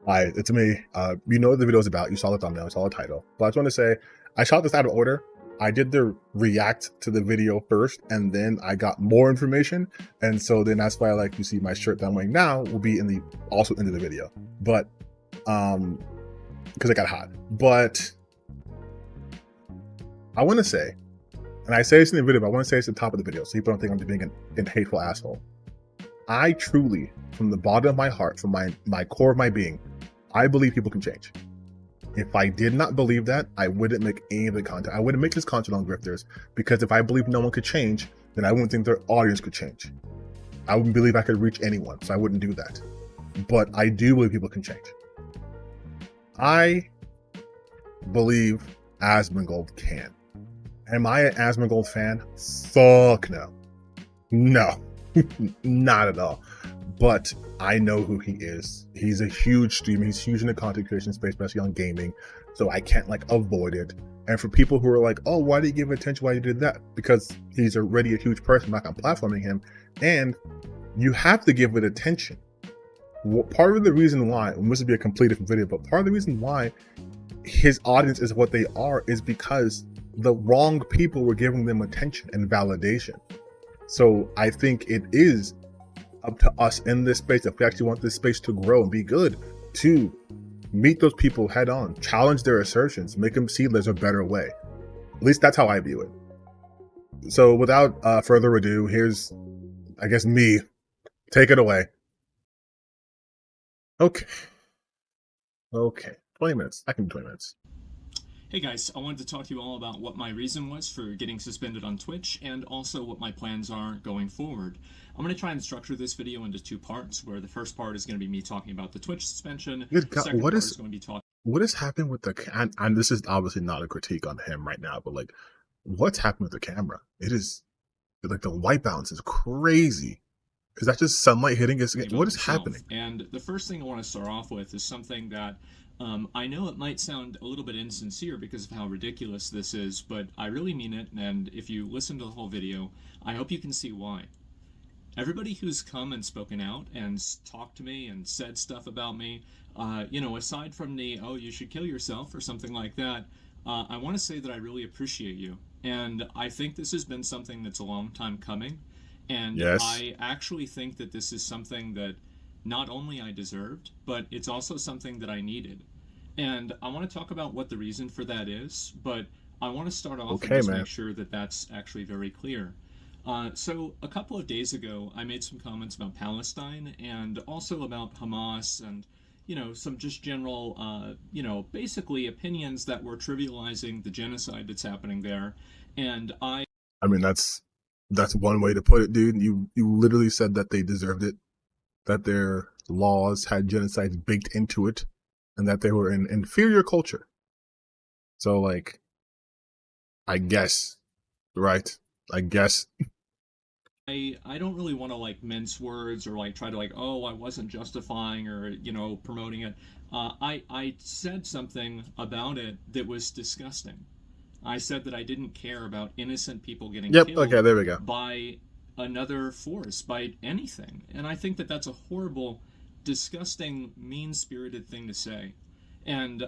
Hi, it's me. You know what the video is about. You saw the thumbnail, you saw the title. But I just want to say, I shot this out of order. I did the react to the video first, and then I got more information. And so then that's why, like, you see my shirt that I'm wearing now will be in the also into the video. But because it got hot. But I want to say, and I say this in the video, but I want to say it's at the top of the video, so people don't think I'm just being an hateful asshole. I truly, from the bottom of my heart, from my core of my being, I believe people can change. If I did not believe that, I wouldn't make any of the content. I wouldn't make this content on grifters, because if I believed no one could change, then I wouldn't think their audience could change. I wouldn't believe I could reach anyone, so I wouldn't do that. But I do believe people can change. I believe Asmongold can. Am I an Asmongold fan? Fuck no. No, not at all. But I know who he is. He's a huge streamer. He's huge in the content creation space, especially on gaming. So I can't like avoid it. And for people who are like, oh, why did you give attention? Why you did that? Because he's already a huge person. I'm not on platforming him. And you have to give it attention. Part of the reason why, and this would be a complete different video, but part of the reason why his audience is what they are is because the wrong people were giving them attention and validation. So I think it is up to us in this space, if we actually want this space to grow and be good, to meet those people head on, challenge their assertions, make them see there's a better way. At least that's how I view it. So without further ado, here's, I guess, me. Take it away. Okay. 20 minutes. I can do 20 minutes. Hey guys, I wanted to talk to you all about what my reason was for getting suspended on Twitch, and also what my plans are going forward. I'm going to try and structure this video into two parts, where the first part is going to be me talking about the Twitch suspension. Good God, what is going to be talking. What is happening with the and this is obviously not a critique on him right now, but like, what's happening with the camera? It is like the white balance is crazy. Is that just sunlight hitting us? What is happening? And the first thing I want to start off with is something that I know it might sound a little bit insincere because of how ridiculous this is, but I really mean it, and if you listen to the whole video, I hope you can see why. Everybody who's come and spoken out and talked to me and said stuff about me, you know, aside from the, oh, you should kill yourself or something like that, I want to say that I really appreciate you. And I think this has been something that's a long time coming. And yes, I actually think that this is something that not only I deserved, but it's also something that I needed. And I want to talk about what the reason for that is, but I want to start off and just make sure that that's actually very clear. So a couple of days ago, I made some comments about Palestine and also about Hamas and, you know, some just general, you know, basically opinions that were trivializing the genocide that's happening there. And I mean, that's one way to put it, dude. You literally said that they deserved it, that their laws had genocide baked into it, and that they were an inferior culture. So, like, I guess, right? I guess. I don't really want to like mince words or like try to like, oh, I wasn't justifying or, you know, promoting it. I said something about it that was disgusting. I said that I didn't care about innocent people getting killed okay, there we go. by another force, by anything. And I think that that's a horrible, disgusting, mean-spirited thing to say. And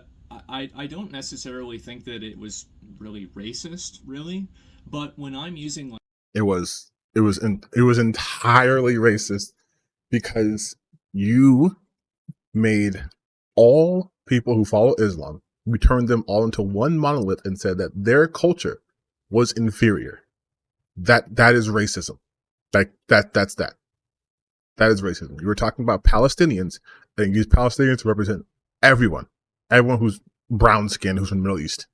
I don't necessarily think that it was really racist, really. But when I'm using like... It was entirely racist, because you made all people who follow Islam, we turned them all into one monolith and said that their culture was inferior. That is racism. That's that. That is racism. You were talking about Palestinians and use Palestinians to represent everyone who's brown skinned, who's from the Middle East.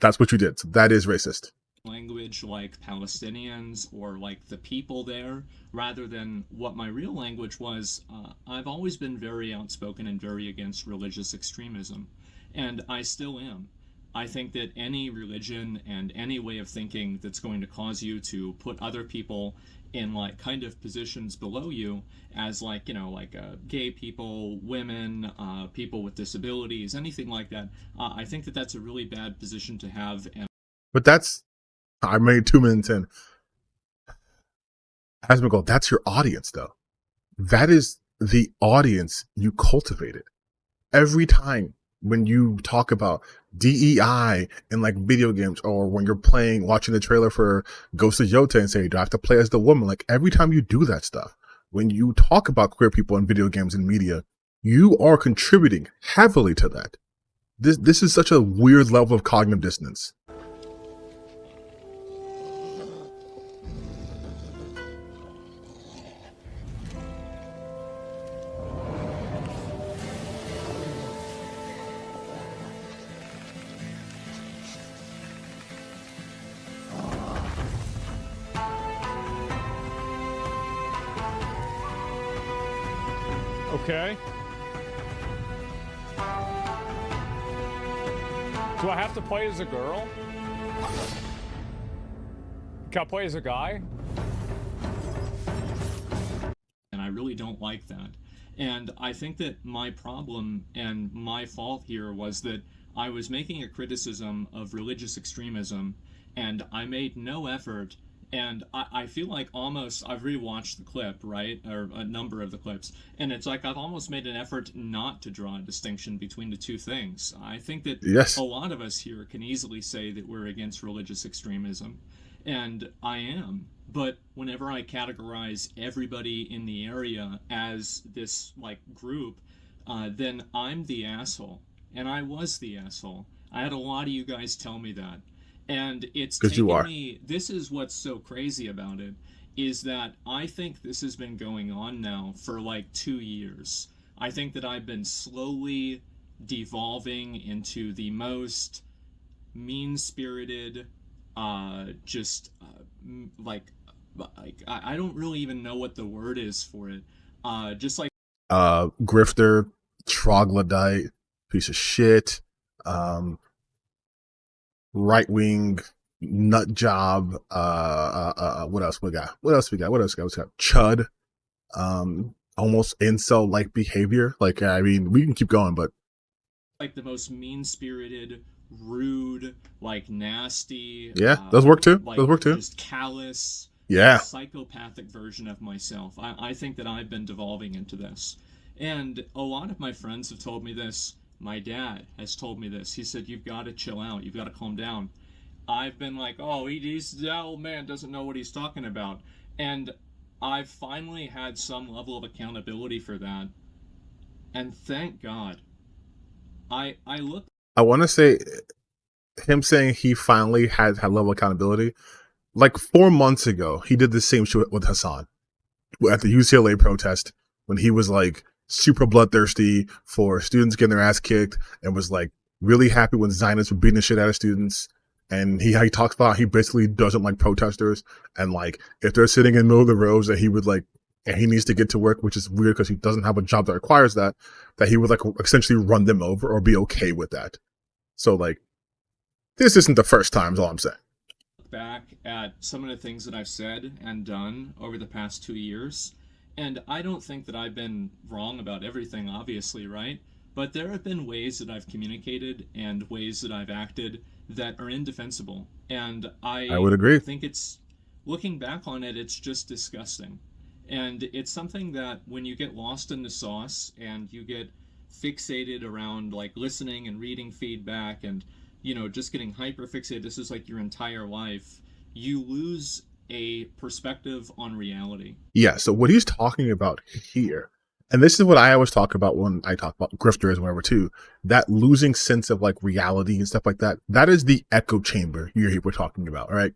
That's what you did. So that is racist. Language like Palestinians or like the people there, rather than what my real language was. I've always been very outspoken and very against religious extremism. And I still am. I think that any religion and any way of thinking that's going to cause you to put other people in like kind of positions below you as like, you know, like gay people, women, people with disabilities, anything like that, I think that that's a really bad position to have. But that's, I made 2 minutes in. Asmongold, that's your audience though. That is the audience you cultivated. Every time when you talk about DEI in like video games, or when you're watching the trailer for Ghost of Yota and say, do I have to play as the woman? Like every time you do that stuff, when you talk about queer people in video games and media, you are contributing heavily to that. This is such a weird level of cognitive dissonance. Okay. Do I have to play as a girl? Can I play as a guy? And I really don't like that. And I think that my problem and my fault here was that I was making a criticism of religious extremism, and I made no effort. And I feel like almost I've rewatched the clip, right? Or a number of the clips. And it's like I've almost made an effort not to draw a distinction between the two things. I think that Yes. a lot of us here can easily say that we're against religious extremism. And I am. But whenever I categorize everybody in the area as this like group, then I'm the asshole. And I was the asshole. I had a lot of you guys tell me that. And it's Because you taken are. me, this is what's so crazy about it, is that I think this has been going on now for like 2 years. I think that I've been slowly devolving into the most mean-spirited, just like I don't really even know what the word is for it. Just like Grifter, troglodyte, piece of shit, right wing nut job. What else we got? What else we got? Chud. Almost incel like behavior. Like, I mean, we can keep going, but the most mean-spirited, rude, like nasty. Yeah, those work too. Like Those work too. just callous. Yeah. Psychopathic version of myself. I think that I've been devolving into this, and a lot of my friends have told me this. My dad has told me this. He said, "You've got to chill out. You've got to calm down." I've been like, "Oh, that old man doesn't know what he's talking about," and I've finally had some level of accountability for that, and thank God. I look. I want to say him saying he finally had level of accountability. Like 4 months ago, he did the same shit with Hassan at the UCLA protest when he was like super bloodthirsty for students getting their ass kicked, and was like really happy when Zionists were beating the shit out of students. And he talks about he basically doesn't like protesters, and like if they're sitting in the middle of the rows that he would like, and he needs to get to work, which is weird because he doesn't have a job that requires that he would like essentially run them over or be okay with that. So like, this isn't the first time, is all I'm saying. Back at some of the things that I've said and done over the past 2 years, and I don't think that I've been wrong about everything, obviously, right? But there have been ways that I've communicated and ways that I've acted that are indefensible, and I would agree. think it's, looking back on it, it's just disgusting. And it's something that when you get lost in the sauce and you get fixated around like listening and reading feedback and just getting hyper fixated, this is like your entire life, you lose a perspective on reality. Yeah, so what he's talking about here, and this is what I always talk about when I talk about grifters and whatever too, that losing sense of like reality and stuff like that, that is the echo chamber we're talking about, right?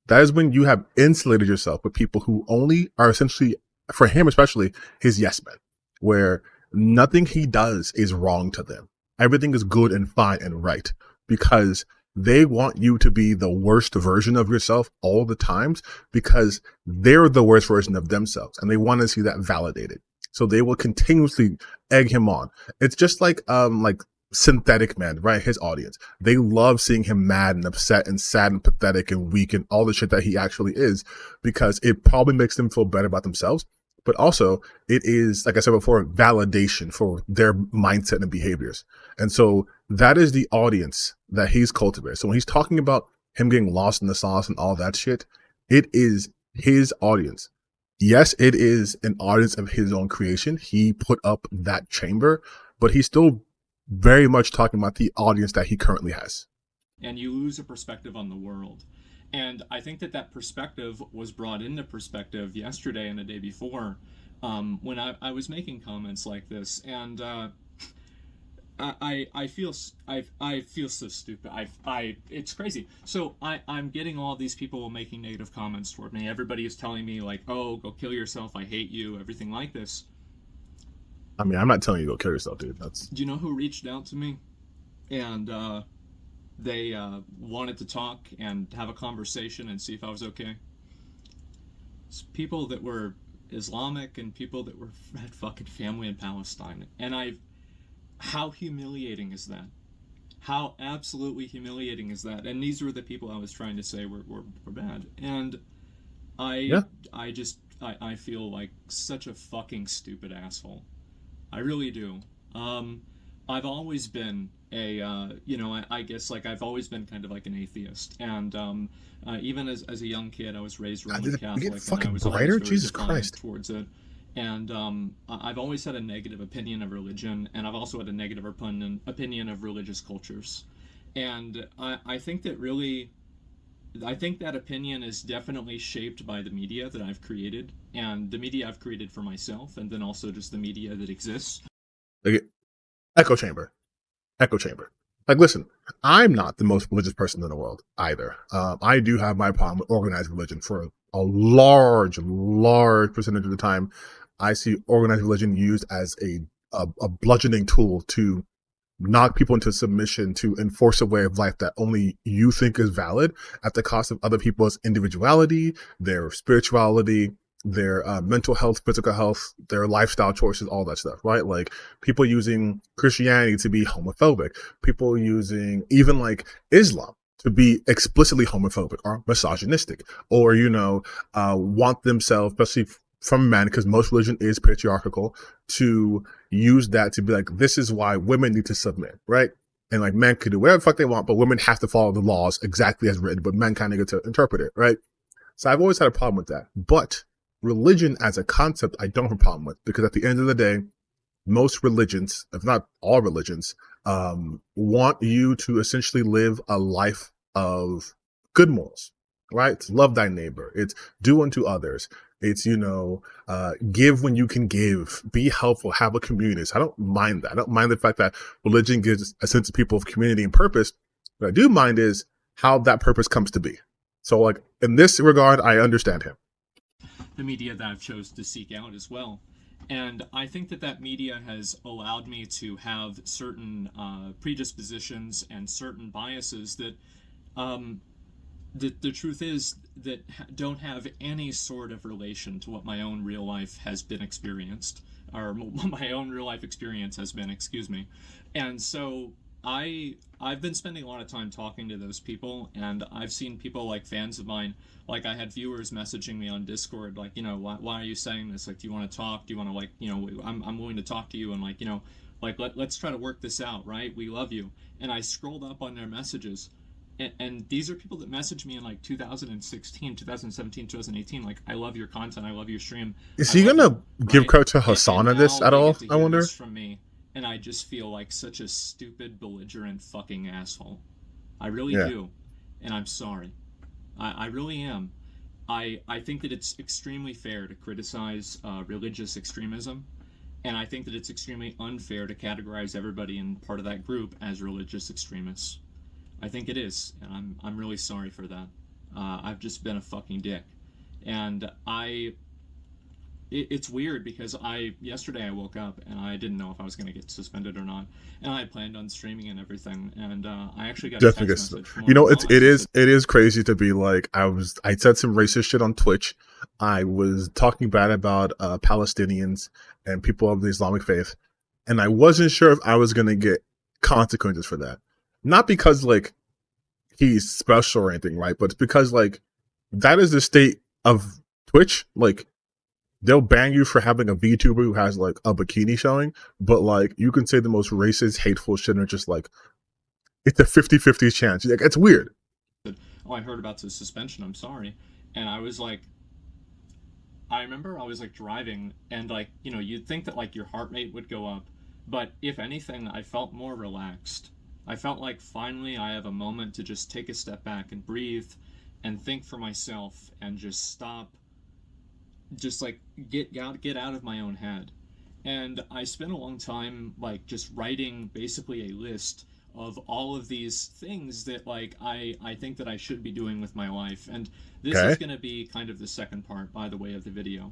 That is when you have insulated yourself with people who only are essentially, for him especially, his yes men, where nothing he does is wrong to them. Everything is good and fine and right, because they want you to be the worst version of yourself all the times, because they're the worst version of themselves and they want to see that validated. So they will continuously egg him on. It's just like Synthetic Man, right? His audience. They love seeing him mad and upset and sad and pathetic and weak and all the shit that he actually is, because it probably makes them feel better about themselves. But also, it is, like I said before, validation for their mindset and behaviors. And so that is the audience that he's cultivated. So when he's talking about him getting lost in the sauce and all that shit, it is his audience. Yes, it is an audience of his own creation. He put up that chamber, but he still very much talking about the audience that he currently has. And you lose a perspective on the world. And I think that that perspective was brought into perspective yesterday and the day before, when I was making comments like this. And I feel I feel so stupid. It's crazy. So I'm getting all these people making negative comments toward me. Everybody is telling me like, "Oh, go kill yourself. I hate you." Everything like this. I mean, I'm not telling you to go kill yourself, dude. That's Do you know who reached out to me? And they wanted to talk and have a conversation and see if I was okay. It's people that were Islamic and people that were had fucking family in Palestine. And how humiliating is that? How absolutely humiliating is that? And these were the people I was trying to say were bad. And yeah. I feel like such a fucking stupid asshole. I really do. I've always been I guess like I've always been kind of like an atheist, and even as a young kid, I was raised Roman Catholic, get and I fucking was brighter? always very Jesus defiant Christ. towards it. And I've always had a negative opinion of religion, and I've also had a negative opinion of religious cultures. And I think that really, I think that opinion is definitely shaped by the media that I've created, and the media I've created for myself, and then also just the media that exists. Like, echo chamber. Echo chamber. Like, listen, I'm not the most religious person in the world either. I do have my problem with organized religion. For a large percentage of the time, I see organized religion used as a bludgeoning tool to knock people into submission, to enforce a way of life that only you think is valid at the cost of other people's individuality, their spirituality, their mental health, physical health, their lifestyle choices, all that stuff, right? Like people using Christianity to be homophobic, people using even like Islam to be explicitly homophobic or misogynistic, or, want themselves, especially from men, because most religion is patriarchal, to use that to be like, this is why women need to submit, right? And like men could do whatever the fuck they want, but women have to follow the laws exactly as written, but men kind of get to interpret it, right? So I've always had a problem with that. But religion as a concept, I don't have a problem with, because at the end of the day, most religions, if not all religions, want you to essentially live a life of good morals, right? It's love thy neighbor. It's do unto others. It's, give when you can give, be helpful, have a community. So I don't mind that. I don't mind the fact that religion gives a sense of people of community and purpose. What I do mind is how that purpose comes to be. So like in this regard, I understand him. The media that I've chose to seek out as well. And I think that that media has allowed me to have certain predispositions and certain biases that the truth is that don't have any sort of relation to what my own real life has been experienced, or my own real life experience has been, excuse me. And so I've been spending a lot of time talking to those people, and I've seen people like fans of mine, like I had viewers messaging me on Discord, like, why are you saying this? Like, do you want to talk? Do you want to, like, I'm willing to talk to you, and like, like let's try to work this out, right? We love you. And I scrolled up on their messages, and these are people that messaged me in like 2016, 2017, 2018. Like, I love your content, I love your stream. Is he gonna give credit to Hassan on this at all? I wonder. From me, and I just feel like such a stupid, belligerent fucking asshole. I really do, and I'm sorry. I really am. I think that it's extremely fair to criticize religious extremism, and I think that it's extremely unfair to categorize everybody in part of that group as religious extremists. I think it is, and I'm really sorry for that. I've just been a fucking dick, and it's weird because yesterday I woke up and I didn't know if I was going to get suspended or not, and I had planned on streaming and everything, and I actually got definitely a text message from it is crazy to be like, I said some racist shit on Twitch. I was talking bad about Palestinians and people of the Islamic faith, and I wasn't sure if I was going to get consequences for that. Not because like he's special or anything, right? But it's because like that is the state of Twitch. Like they'll ban you for having a VTuber who has like a bikini showing, but like you can say the most racist, hateful shit and just like it's a 50-50 chance. Like, it's weird. Oh, I heard about the suspension, I'm sorry. And I was like, I remember I was like driving, and like, you'd think that like your heart rate would go up, But if anything, I felt more relaxed. I felt like finally I have a moment to just take a step back and breathe and think for myself and just stop, just like get out of my own head. And I spent a long time like just writing basically a list of all of these things that like I think that I should be doing with my life. And this is Okay. going to be kind of the second part, by the way, of the video.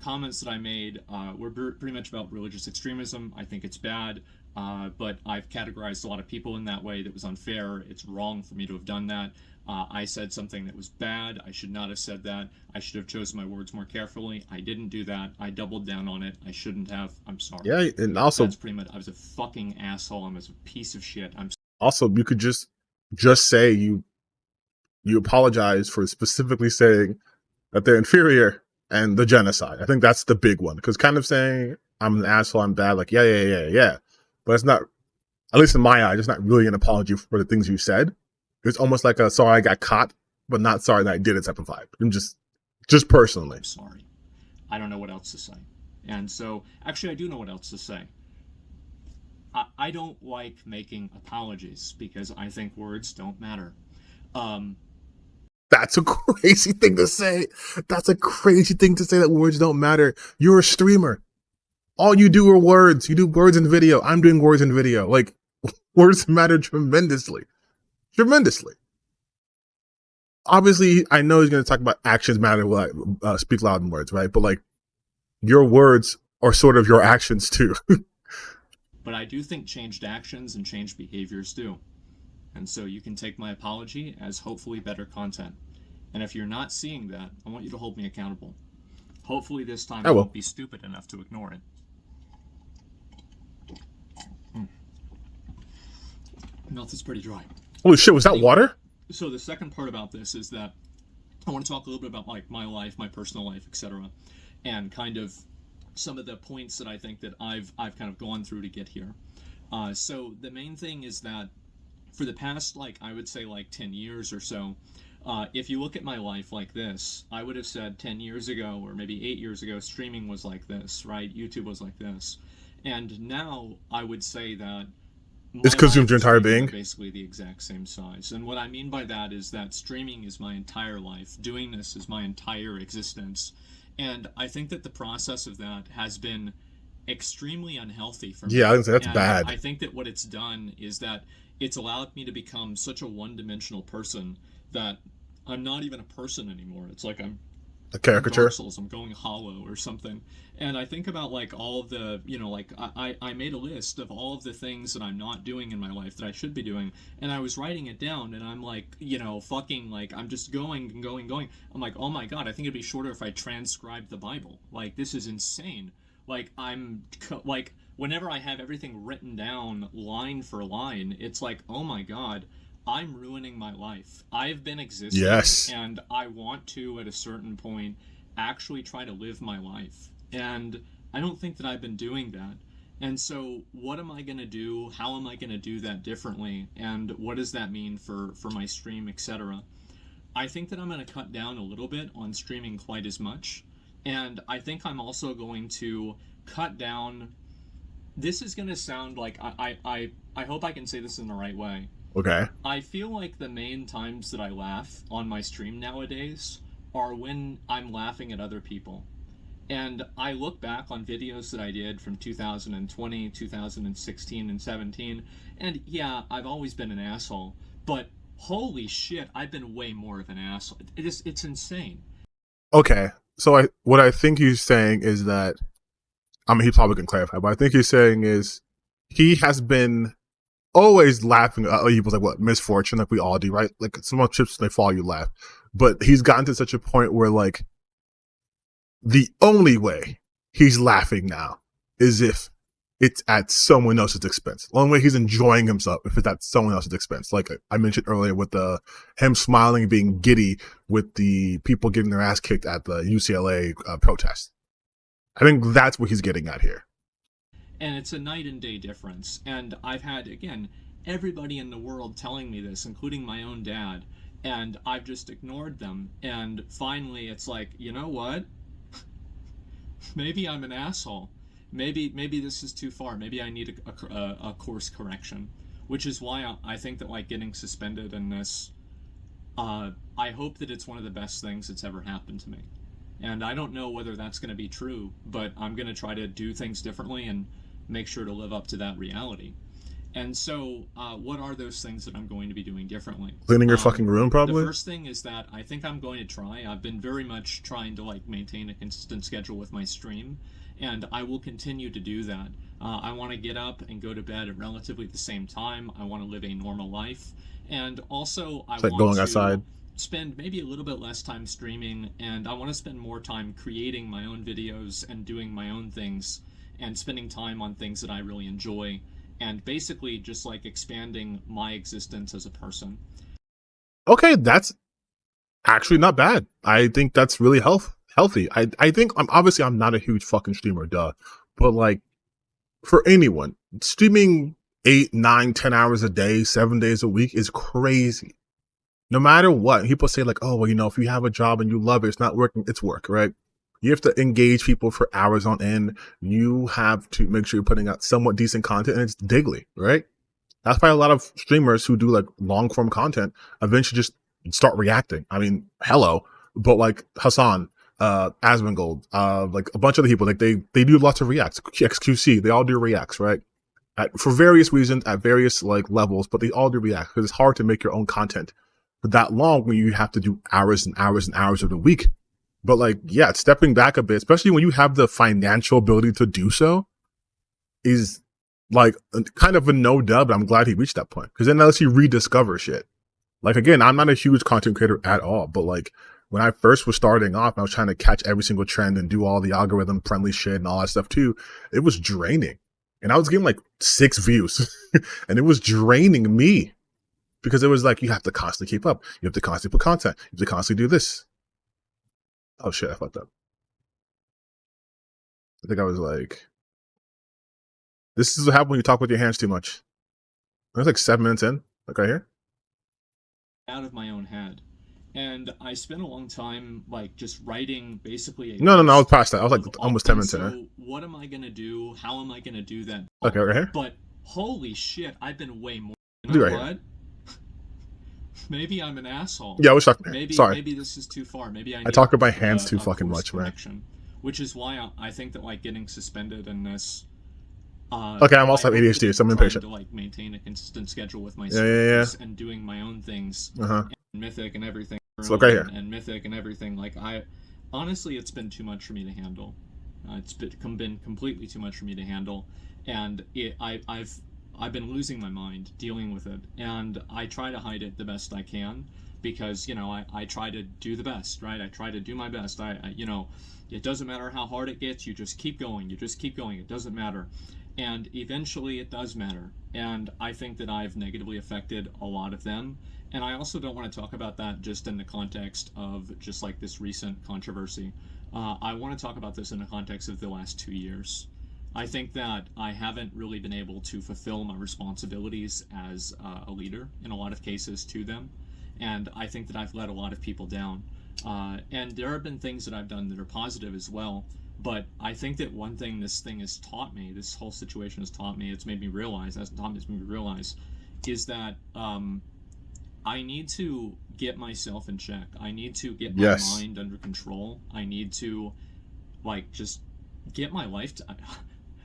Comments that I made were pretty much about religious extremism. I think it's bad, but I've categorized a lot of people in that way that was unfair. It's wrong for me to have done that. I said something that was bad. I should not have said that. I should have chosen my words more carefully. I didn't do that. I doubled down on it. I shouldn't have. I'm sorry. Yeah, and also That's pretty much. I was a fucking asshole. I was a piece of shit. you could just say you apologize for specifically saying that they're inferior and the genocide. I think that's the big one, because kind of saying I'm an asshole, I'm bad, like yeah, but it's not. At least in my eyes, it's not really an apology for the things you said. It's almost like a sorry I got caught, but not sorry that I did it type of vibe. And just personally. I'm sorry. I don't know what else to say. And so, actually, I do know what else to say. I don't like making apologies because I think words don't matter. That's a crazy thing to say. That's a crazy thing to say, that words don't matter. You're a streamer. All you do are words. You do words in video. I'm doing words in video. Like, words matter tremendously. Tremendously. Obviously, I know he's going to talk about actions matter, speak loud in words, right? But like, your words are sort of your actions too. But I do think changed actions and changed behaviors do. And so you can take my apology as hopefully better content. And if you're not seeing that, I want you to hold me accountable. Hopefully this time I won't be stupid enough to ignore it. Mouth is pretty dry. Holy shit, was that water? So the second part about this is that I want to talk a little bit about like my life, my personal life, etc., and kind of some of the points that I think that I've kind of gone through to get here. So the main thing is that for the past, like, I would say like 10 years or so, if you look at my life like this, I would have said 10 years ago or maybe 8 years ago, streaming was like this, right? YouTube was like this. And now I would say that It's consumed your entire being. Basically the exact same size. And what I mean by that is that streaming is my entire life. Doing this is my entire existence. And I think that the process of that has been extremely unhealthy for me. Yeah, I would say that's bad. I think that what it's done is that it's allowed me to become such a one-dimensional person that I'm not even a person anymore. It's like I'm a caricature. I'm going hollow or something. And I think about like all of the, like I made a list of all of the things that I'm not doing in my life that I should be doing, and I was writing it down, and I'm like, fucking like I'm just going and going. I'm like, oh my god, I think it'd be shorter if I transcribed the Bible. Like, this is insane. Like, like whenever I have everything written down line for line, it's like, oh my god, I'm ruining my life. I've been existing, yes, and I want to, at a certain point, actually try to live my life. And I don't think that I've been doing that. And so what am I going to do? How am I going to do that differently? And what does that mean for my stream, etc.? I think that I'm going to cut down a little bit on streaming quite as much. And I think I'm also going to cut down... This is going to sound like... I hope I can say this in the right way. Okay. I feel like the main times that I laugh on my stream nowadays are when I'm laughing at other people. And I look back on videos that I did from 2020, 2016, and 17, and yeah, I've always been an asshole, but holy shit, I've been way more of an asshole. It's insane. Okay, so what I think he's saying is that, I mean, he probably can clarify, but I think he's saying is he has been always laughing at people's like what misfortune, like we all do, right? Like someone trips and they fall, you laugh. But he's gotten to such a point where like the only way he's laughing now is if it's at someone else's expense. The only way he's enjoying himself if it's at someone else's expense. Like I mentioned earlier with him smiling and being giddy with the people getting their ass kicked at the UCLA protest. I think that's what he's getting at here. And it's a night and day difference. And I've had, again, everybody in the world telling me this, including my own dad, and I've just ignored them. And finally, it's like, you know what? Maybe I'm an asshole. maybe this is too far. Maybe I need a course correction, which is why I think that like getting suspended in this, I hope that it's one of the best things that's ever happened to me. And I don't know whether that's going to be true, but I'm going to try to do things differently and make sure to live up to that reality. And so, what are those things that I'm going to be doing differently? Cleaning your fucking room, probably? The first thing is that I think I'm going to try. I've been very much trying to like maintain a consistent schedule with my stream, and I will continue to do that. I want to get up and go to bed at relatively the same time. I want to live a normal life, and also I It's like want going to outside. spend maybe a little bit less time streaming, and I want to spend more time creating my own videos and doing my own things and spending time on things that I really enjoy, and basically just like expanding my existence as a person. Okay, that's actually not bad. I think that's really healthy. I think I'm not a huge fucking streamer, duh. But like for anyone, streaming 8, 9, 10 hours a day, 7 days a week is crazy. No matter what, people say like, oh, well, you know, if you have a job and you love it, it's not working, it's work, right? You have to engage people for hours on end. You have to make sure you're putting out somewhat decent content, and it's daily, right? That's why a lot of streamers who do like long form content eventually just start reacting. I mean, hello, but like Hassan, Asmongold, like a bunch of other people, like they do lots of reacts. XQC, they all do reacts, right? For various reasons, at various like levels, but they all do reacts because it's hard to make your own content for that long when you have to do hours and hours and hours of the week. But like, yeah, stepping back a bit, especially when you have the financial ability to do so, is like kind of a no dub. I'm glad he reached that point because then that lets you rediscover shit. Like again, I'm not a huge content creator at all, but like when I first was starting off, I was trying to catch every single trend and do all the algorithm friendly shit and all that stuff too. It was draining, and I was getting like 6 views, and it was draining me because it was like you have to constantly keep up, you have to constantly put content, you have to constantly do this. Oh shit, I fucked up. I think I was like, this is what happens when you talk with your hands too much. I was like 7 minutes in, like right here. Out of my own head. And I spent a long time like just writing basically No, I was past that. I was like almost 10 minutes so in. Right? What am I gonna do? How am I gonna do that? Okay, right here. But holy shit, I've been way more. You know right what? Maybe I'm an asshole. Yeah, I was talking. Maybe this is too far. Maybe I talk with my hands too fucking much, man. Which is why I think that like getting suspended in this. Okay, I'm also have ADHD, so I'm impatient. To like maintain a consistent schedule with my and doing my own things, and Mythic and everything. So okay here. And Mythic and everything. Like honestly, it's been too much for me to handle. It's been completely too much for me to handle, and I've been losing my mind dealing with it, and I try to hide it the best I can because you know I try to do the best, right? I try to do my best. I you know, it doesn't matter how hard it gets. You just keep going. You just keep going. It doesn't matter. And eventually it does matter. And I think that I've negatively affected a lot of them. And I also don't want to talk about that just in the context of just like this recent controversy. I want to talk about this in the context of the last 2 years. I think that I haven't really been able to fulfill my responsibilities as a leader in a lot of cases to them. And I think that I've let a lot of people down. And there have been things that I've done that are positive as well. But I think that one thing this thing has taught me, this whole situation has taught me, it's made me realize, is that I need to get myself in check. I need to get my mind under control. I need to, like, just get my life I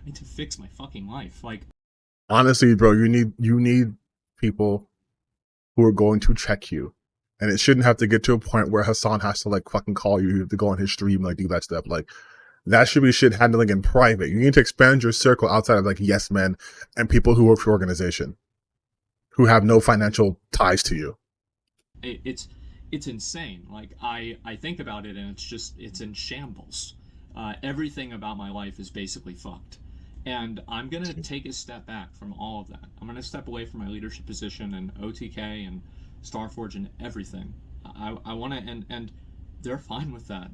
need to fix my fucking life. Like, honestly, bro, you need people who are going to check you. And it shouldn't have to get to a point where Hassan has to, like, fucking call you to go on his stream, like, do that stuff. Like, that should be shit handling in private. You need to expand your circle outside of like yes men and people who work for your organization who have no financial ties to you. It's insane. Like I think about it and it's in shambles. Everything about my life is basically fucked. And I'm gonna take a step back from all of that. I'm gonna step away from my leadership position and OTK and Starforge and everything. I want to, and they're fine with that.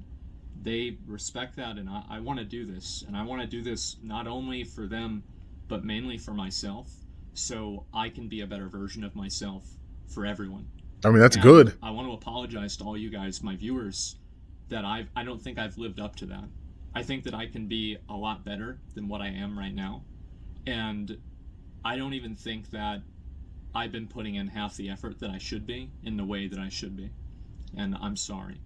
They respect that, and I want to do this, and I want to do this not only for them, but mainly for myself, so I can be a better version of myself for everyone. I mean, that's good. I want to apologize to all you guys, my viewers, that I don't think I've lived up to that. I think that I can be a lot better than what I am right now. And I don't even think that I've been putting in half the effort that I should be in the way that I should be. And I'm sorry.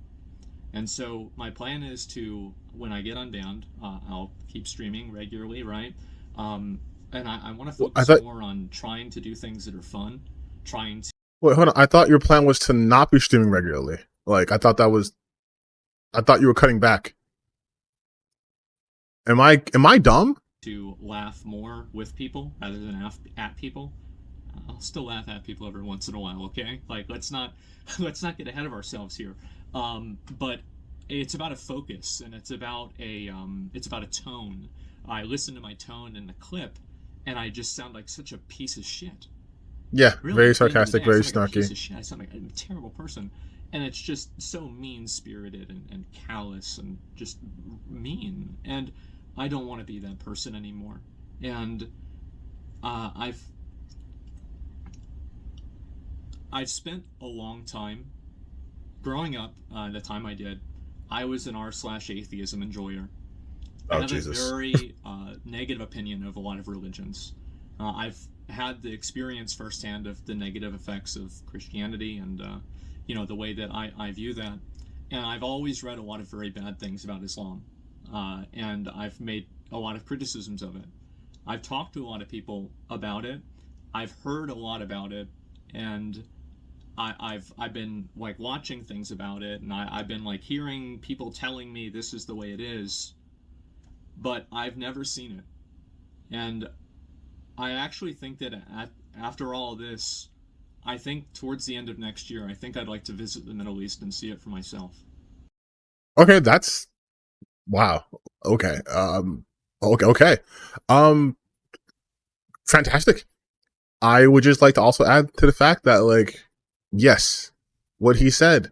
And so my plan is to, when I get unbanned, I'll keep streaming regularly, right? And I want to Well, I focus thought. more on trying to do things that are fun, trying to Wait, hold on. I thought your plan was to not be streaming regularly. Like, I thought that was. I thought you were cutting back. Am I dumb? laugh more with people rather than at people. I'll still laugh at people every once in a while, okay? Like let's not get ahead of ourselves here. But it's about a focus and it's about a tone. I listen to my tone in the clip, and I just sound like such a piece of shit. Yeah, Really, very at the end of the sarcastic, day, I very sound like a piece snarky. of shit. I sound like a terrible person, and it's just so mean spirited and callous and just mean. And I don't want to be that person anymore. And I've spent a long time growing up. The time I did, I was an r/atheism enjoyer. I Oh have a Jesus. very negative opinion of a lot of religions. I've had the experience firsthand of the negative effects of Christianity and the way that I view that. And I've always read a lot of very bad things about Islam, and I've made a lot of criticisms of it. I've talked to a lot of people about it. I've heard a lot about it, and I've been like watching things about it, and I've been like hearing people telling me this is the way it is, but I've never seen it. And I actually think that after all this, I think towards the end of next year, I think I'd like to visit the Middle East and see it for myself. Okay, that's wow. Okay. Okay. Okay. Um. Fantastic. I would just like to also add to the fact that, like, yes, what he said.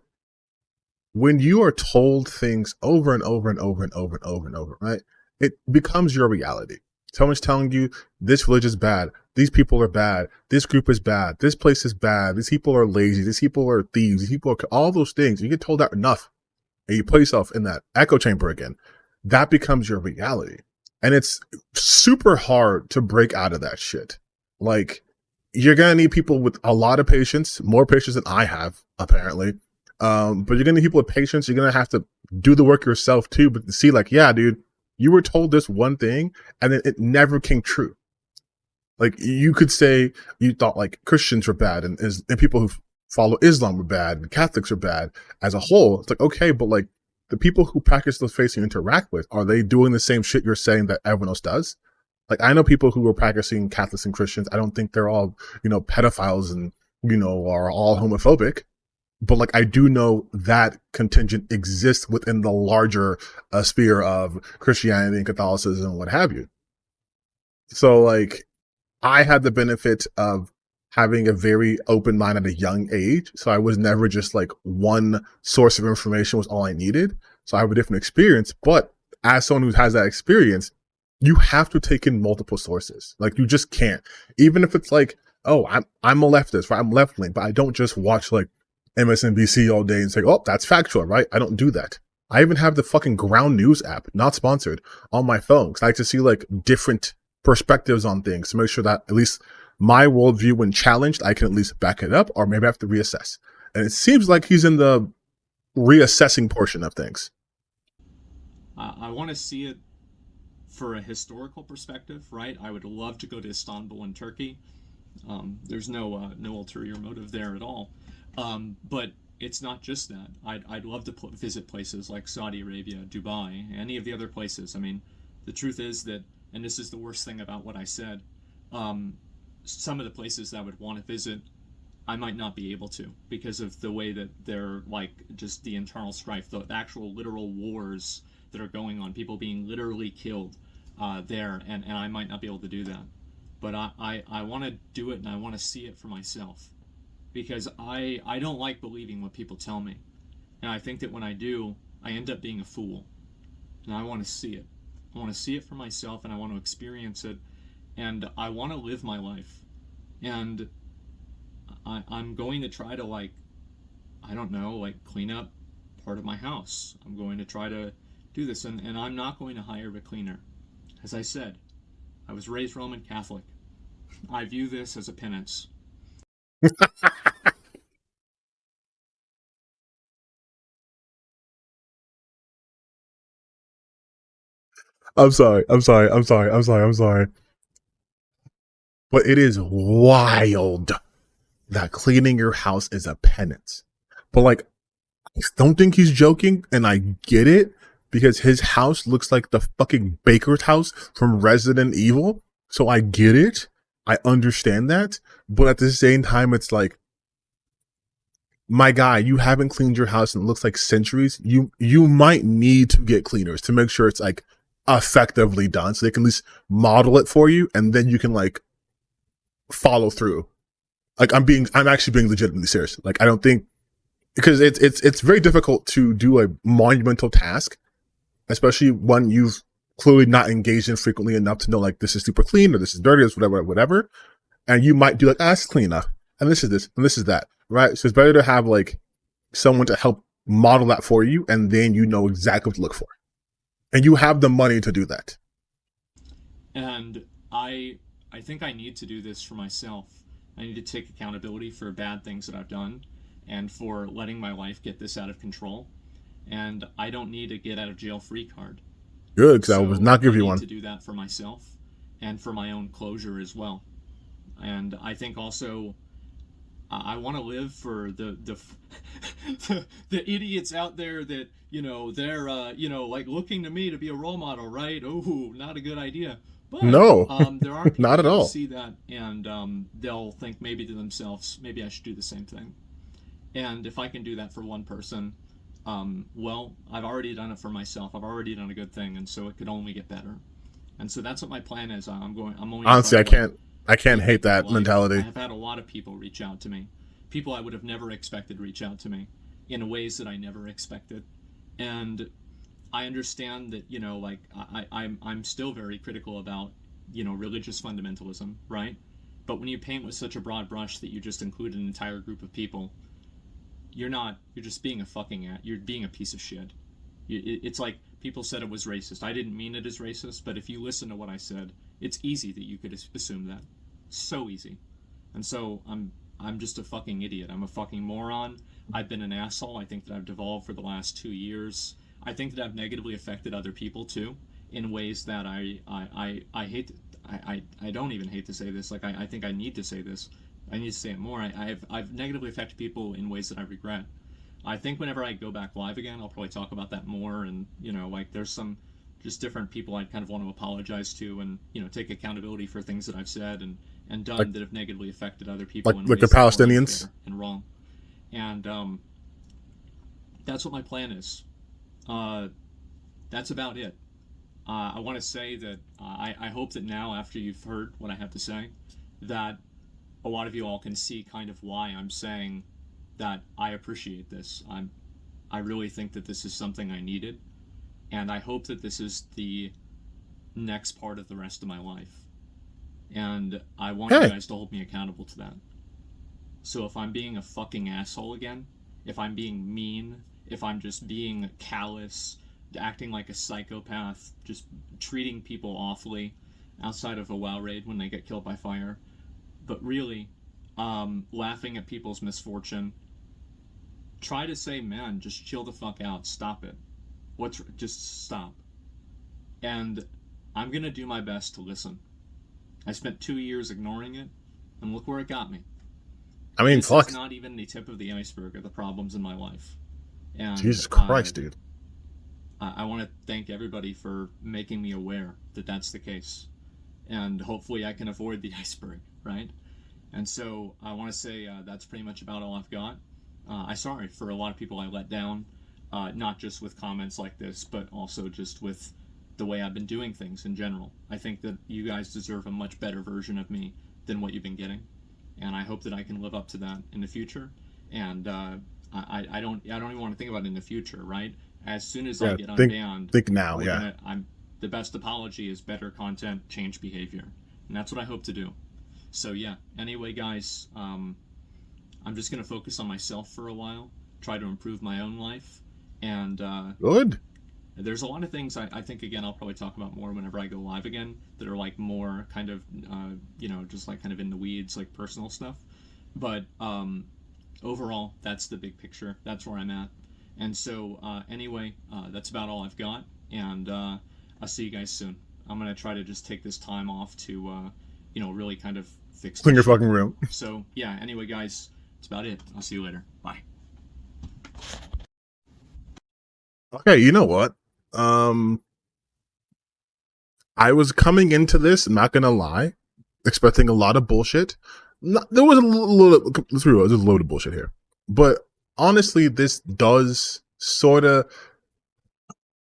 When you are told things over and over and over and over and over and over, right? It becomes your reality. Someone's telling you this village is bad, these people are bad, this group is bad, this place is bad, these people are lazy, these people are thieves, these people are all those things. You get told that enough, and you put yourself in that echo chamber again. That becomes your reality, and it's super hard to break out of that shit. Like, you're gonna need people with a lot of patience, more patience than I have, apparently. But you're gonna need people with patience. You're gonna have to do the work yourself too. But see, like, yeah, dude, you were told this one thing, and then it never came true. Like, you could say you thought like Christians were bad, and people who follow Islam were bad, and Catholics are bad as a whole. It's like, okay, but like, the people who practice those faiths you interact with, are they doing the same shit you're saying that everyone else does? Like, I know people who are practicing Catholics and Christians. I don't think they're all, pedophiles and, are all homophobic. But like, I do know that contingent exists within the larger sphere of Christianity and Catholicism and what have you. So like, I had the benefit of having a very open mind at a young age. So I was never just like one source of information was all I needed. So I have a different experience. But as someone who has that experience, you have to take in multiple sources. Like, you just can't. Even if it's like, oh, I'm a leftist, right? I'm left leaning, but I don't just watch like MSNBC all day and say, oh, that's factual, right? I don't do that. I even have the fucking Ground News app, not sponsored, on my phone, because I like to see like different perspectives on things to make sure that at least my worldview, when challenged, I can at least back it up, or maybe I have to reassess. And it seems like he's in the reassessing portion of things. I want to see it for a historical perspective, right? I would love to go to Istanbul in Turkey. There's no ulterior motive there at all. But it's not just that. I'd love to visit places like Saudi Arabia, Dubai, any of the other places. I mean, the truth is that, and this is the worst thing about what I said, some of the places that I would want to visit, I might not be able to because of the way that they're like just the internal strife, the actual literal wars that are going on, people being literally killed there, and I might not be able to do that. But I want to do it, and I want to see it for myself because I don't like believing what people tell me. And I think that when I do, I end up being a fool. And I want to see it. I want to see it for myself, and I want to experience it, and I want to live my life. And I'm going to try to, like, I don't know, like, clean up part of my house. I'm going to try to do this, and I'm not going to hire a cleaner. As I said, I was raised Roman Catholic. I view this as a penance. I'm sorry. I'm sorry. I'm sorry. I'm sorry. I'm sorry. But it is wild that cleaning your house is a penance. But like, I don't think he's joking, and I get it because his house looks like the fucking baker's house from Resident Evil. So I get it. I understand that. But at the same time, it's like, my guy, you haven't cleaned your house in it looks like centuries. You might need to get cleaners to make sure it's like effectively done, so they can at least model it for you, and then you can like follow through. Like I'm actually being legitimately serious. Like I don't think, because it's very difficult to do a monumental task, especially when you've clearly not engaged in frequently enough to know like this is super clean or this is dirty or whatever. And you might do like, it's clean enough, and this is this and this is that, right? So it's better to have like someone to help model that for you, and then you know exactly what to look for, and you have the money to do that. And I think I need to do this for myself. I need to take accountability for bad things that I've done and for letting my life get this out of control. And I don't need a get out of jail free card. Good, because I was not giving you I one. need to do that for myself and for my own closure as well. And I think also I want to live for the idiots out there that they're like looking to me to be a role model, right? Oh, not a good idea. But No, there are people not at that will all. see that, and they'll think maybe to themselves, maybe I should do the same thing. And if I can do that for one person, well, I've already done it for myself. I've already done a good thing, and so it could only get better. And so that's what my plan is. I'm only Honestly, I can't hate remaking my that life. I mentality. have had a lot of people reach out to me, people I would have never expected reach out to me, in ways that I never expected, and I understand that like I'm still very critical about religious fundamentalism, right? But when you paint with such a broad brush that you just include an entire group of people, you're just being a you're being a piece of shit. It's like people said it was racist. I didn't mean it as racist, but if you listen to what I said, it's easy that you could assume that. So easy. And so I'm just a fucking idiot. I'm a fucking moron. I've been an asshole. I think that I've devolved for the last 2 years. I think that I've negatively affected other people too, in ways that I hate. I don't even hate to say this. Like I think I need to say this. I need to say it more. I've negatively affected people in ways that I regret. I think whenever I go back live again, I'll probably talk about that more. And like there's some just different people I kind of want to apologize to, and take accountability for things that I've said and done Like, that have negatively affected other people in like ways the that were Palestinians. unfair and wrong. And that's what my plan is. That's about it. I want to say that I hope that now, after you've heard what I have to say, that a lot of you all can see kind of why I'm saying that I appreciate this. I really think that this is something I needed, and I hope that this is the next part of the rest of my life. And I want you guys to hold me accountable to that. So if I'm being a fucking asshole again, if I'm being mean, if I'm just being callous, acting like a psychopath, just treating people awfully outside of a WoW raid when they get killed by fire, but really laughing at people's misfortune, try to say, man, just chill the fuck out, stop it. Just stop. And I'm gonna do my best to listen. I spent 2 years ignoring it, and look where it got me. I mean, this fuck. is not even the tip of the iceberg of the problems in my life. And Jesus Christ, dude. I want to thank everybody for making me aware that that's the case, and hopefully I can avoid the iceberg, right? And so I want to say that's pretty much about all I've got. I'm sorry for a lot of people I let down, not just with comments like this, but also just with the way I've been doing things in general. I think that you guys deserve a much better version of me than what you've been getting, and I hope that I can live up to that in the future. And I don't even want to think about it in the future, right? As soon as I get unbanned, think now, the best apology is better content, change behavior, and that's what I hope to do. So yeah. Anyway, guys, I'm just gonna focus on myself for a while, try to improve my own life, and good. there's a lot of things I think, again, I'll probably talk about more whenever I go live again, that are like more kind of just like kind of in the weeds, like personal stuff. But overall, that's the big picture. That's where I'm at. And so anyway, that's about all I've got, and I'll see you guys soon. I'm gonna try to just take this time off to really kind of fix Clean your shit. fucking room. So yeah, anyway guys, that's about it. I'll see you later. Bye. Okay, you know what? I was coming into this, not gonna lie, expecting a lot of bullshit. There was a little, let's be real, there's a load of bullshit here. But honestly, this does sort of,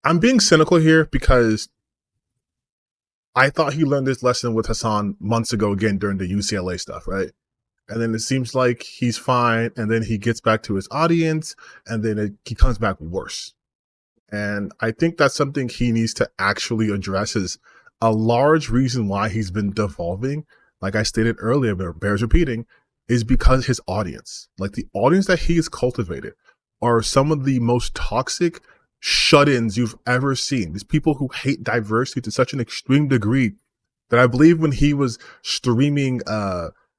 I'm being cynical here because I thought he learned this lesson with Hassan months ago again during the UCLA stuff, right? And then it seems like he's fine, and then he gets back to his audience, and then he comes back worse. And I think that's something he needs to actually address. Is a large reason why he's been devolving, like I stated earlier, but bears repeating, is because his audience, like the audience that he has cultivated, are some of the most toxic shut-ins you've ever seen. These people who hate diversity to such an extreme degree that I believe when he was streaming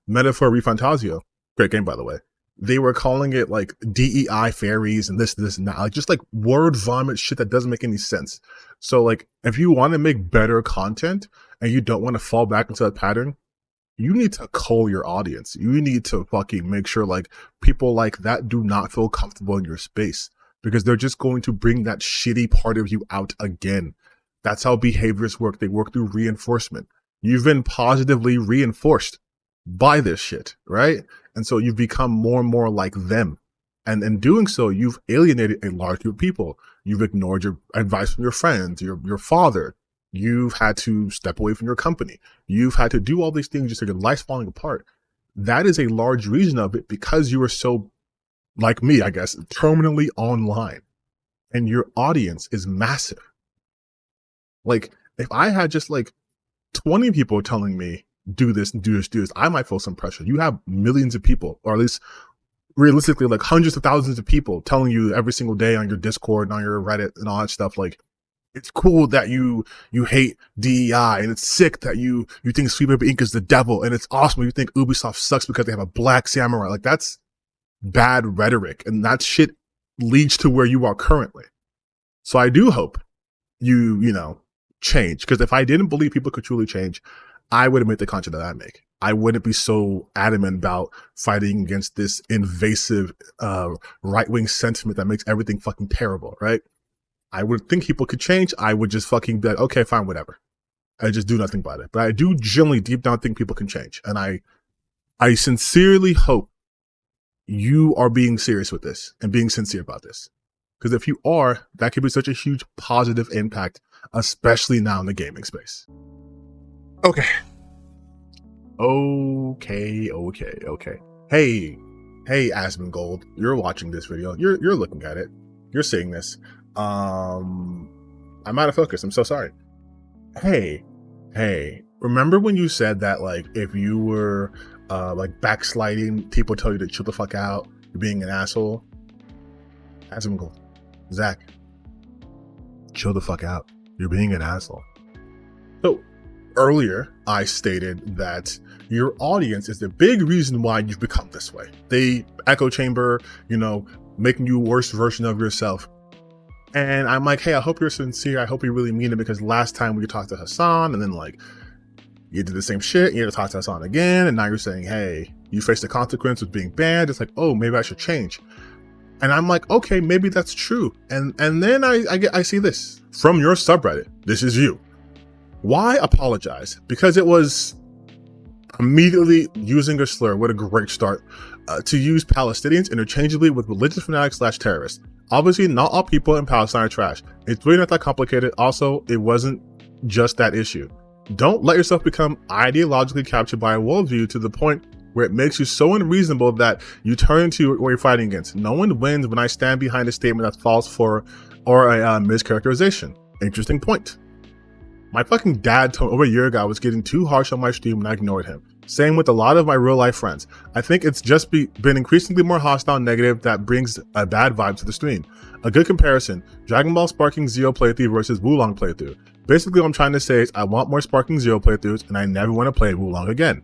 Metaphor Refantasio, great game by the way, they were calling it like DEI fairies and this and that, like just like word vomit shit that doesn't make any sense. So like, if you want to make better content and you don't want to fall back into that pattern, you need to cull your audience. You need to fucking make sure like people like that do not feel comfortable in your space, because they're just going to bring that shitty part of you out again. That's how behaviors work. They work through reinforcement. You've been positively reinforced by this shit, right? And so you've become more and more like them. And in doing so, you've alienated a large group of people. You've ignored your advice from your friends, your father. You've had to step away from your company. You've had to do all these things just so your life's falling apart. That is a large reason of it, because you are so, like me, I guess, terminally online. And your audience is massive. Like, if I had just like 20 people telling me, do this, do this, do this, I might feel some pressure. You have millions of people, or at least realistically, like hundreds of thousands of people telling you every single day on your Discord and on your Reddit and all that stuff. Like, it's cool that you hate DEI, and it's sick that you think Sweet Baby Inc. is the devil, and it's awesome you think Ubisoft sucks because they have a black samurai. Like, that's bad rhetoric, and that shit leads to where you are currently. So I do hope you change, because if I didn't believe people could truly change, I wouldn't make the content that I make. I wouldn't be so adamant about fighting against this invasive right-wing sentiment that makes everything fucking terrible, right? I would think people could change. I would just fucking be like, okay, fine, whatever. I just do nothing about it. But I do generally deep down think people can change. And I sincerely hope you are being serious with this and being sincere about this. Because if you are, that could be such a huge positive impact, especially now in the gaming space. Okay. Hey, Asmongold, you're watching this video. You're looking at it. You're seeing this. I'm out of focus. I'm so sorry. Hey, remember when you said that, like, if you were like backsliding, people tell you to chill the fuck out, you're being an asshole? Asmongold, Zach, chill the fuck out. You're being an asshole. So earlier, I stated that your audience is the big reason why you've become this way. They echo chamber, making you a worse version of yourself. And I'm like, hey, I hope you're sincere. I hope you really mean it, because last time we talked to Hassan, and then like you did the same shit, you had to talk to Hassan again, and now you're saying, hey, you face the consequence of being banned. It's like, oh, maybe I should change. And I'm like, okay, maybe that's true. And then I see this from your subreddit. This is you. Why apologize? Because it was immediately using a slur. What a great start. To use Palestinians interchangeably with religious fanatics / terrorists. Obviously, not all people in Palestine are trash. It's really not that complicated. Also, it wasn't just that issue. Don't let yourself become ideologically captured by a worldview to the point where it makes you so unreasonable that you turn to what you're fighting against. No one wins when I stand behind a statement that's false or a mischaracterization. Interesting point. My fucking dad told me over a year ago I was getting too harsh on my stream and I ignored him. Same with a lot of my real life friends. I think it's just been increasingly more hostile and negative that brings a bad vibe to the stream. A good comparison, Dragon Ball Sparking Zero playthrough versus Wulong playthrough. Basically what I'm trying to say is I want more Sparking Zero playthroughs and I never want to play Wulong again.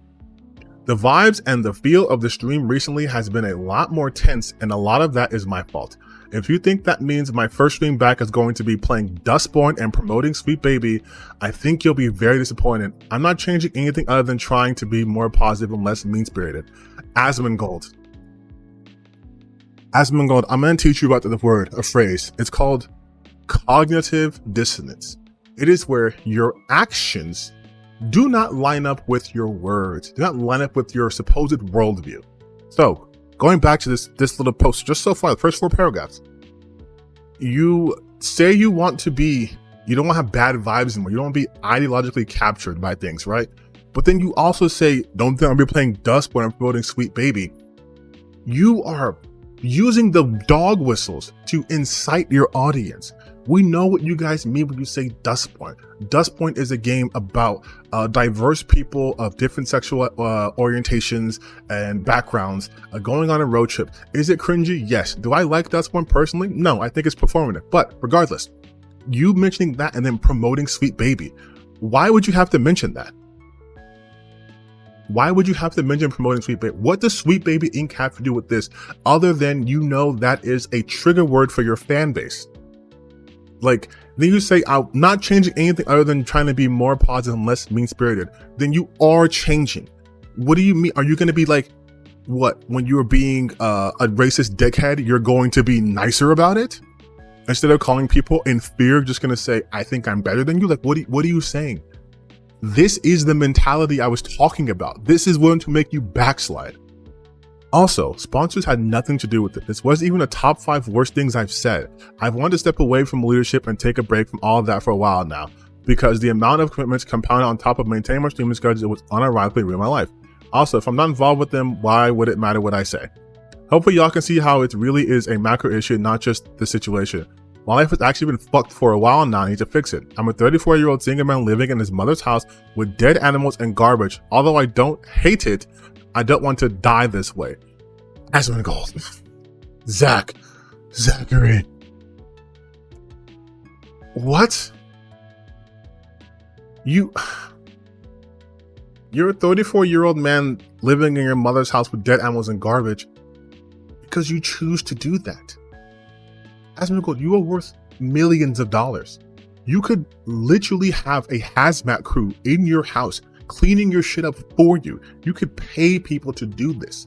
The vibes and the feel of the stream recently has been a lot more tense, and a lot of that is my fault. If you think that means my first stream back is going to be playing Dustborn and promoting Sweet Baby, I think you'll be very disappointed. I'm not changing anything other than trying to be more positive and less mean-spirited. Asmongold. Asmongold, I'm going to teach you about a phrase. It's called cognitive dissonance. It is where your actions do not line up with your words, do not line up with your supposed worldview. So, going back to this little post, just so far, the first 4 paragraphs, you say you don't want to have bad vibes anymore. You don't want to be ideologically captured by things, right? But then you also say, don't think I'll be playing Dust when I'm promoting Sweet Baby. You are using the dog whistles to incite your audience. We know what you guys mean when you say Dustborn. Dustborn is a game about diverse people of different sexual orientations and backgrounds going on a road trip. Is it cringy? Yes. Do I like Dustborn personally? No, I think it's performative. But regardless, you mentioning that and then promoting Sweet Baby, why would you have to mention that? Why would you have to mention promoting Sweet Baby? What does Sweet Baby Inc. have to do with this other than that is a trigger word for your fan base? Like, then you say, I'm not changing anything other than trying to be more positive and less mean-spirited. Then you are changing. What do you mean? Are you going to be like, what? When you're being a racist dickhead, you're going to be nicer about it? Instead of calling people in fear, just going to say, I think I'm better than you? Like, what are you saying? This is the mentality I was talking about. This is going to make you backslide. Also, sponsors had nothing to do with it. This wasn't even a top 5 worst things I've said. I've wanted to step away from leadership and take a break from all of that for a while now, because the amount of commitments compounded on top of maintaining my streaming schedule was unironically ruining my life. Also, if I'm not involved with them, why would it matter what I say? Hopefully y'all can see how it really is a macro issue, not just the situation. My life has actually been fucked for a while now. I need to fix it. I'm a 34-year-old single man living in his mother's house with dead animals and garbage. Although I don't hate it, I don't want to die this way. Asmongold. Zachary. What? You're a 34-year-old man living in your mother's house with dead animals and garbage because you choose to do that. Asmongold, you are worth millions of dollars. You could literally have a hazmat crew in your house cleaning your shit up for you. You could pay people to do this.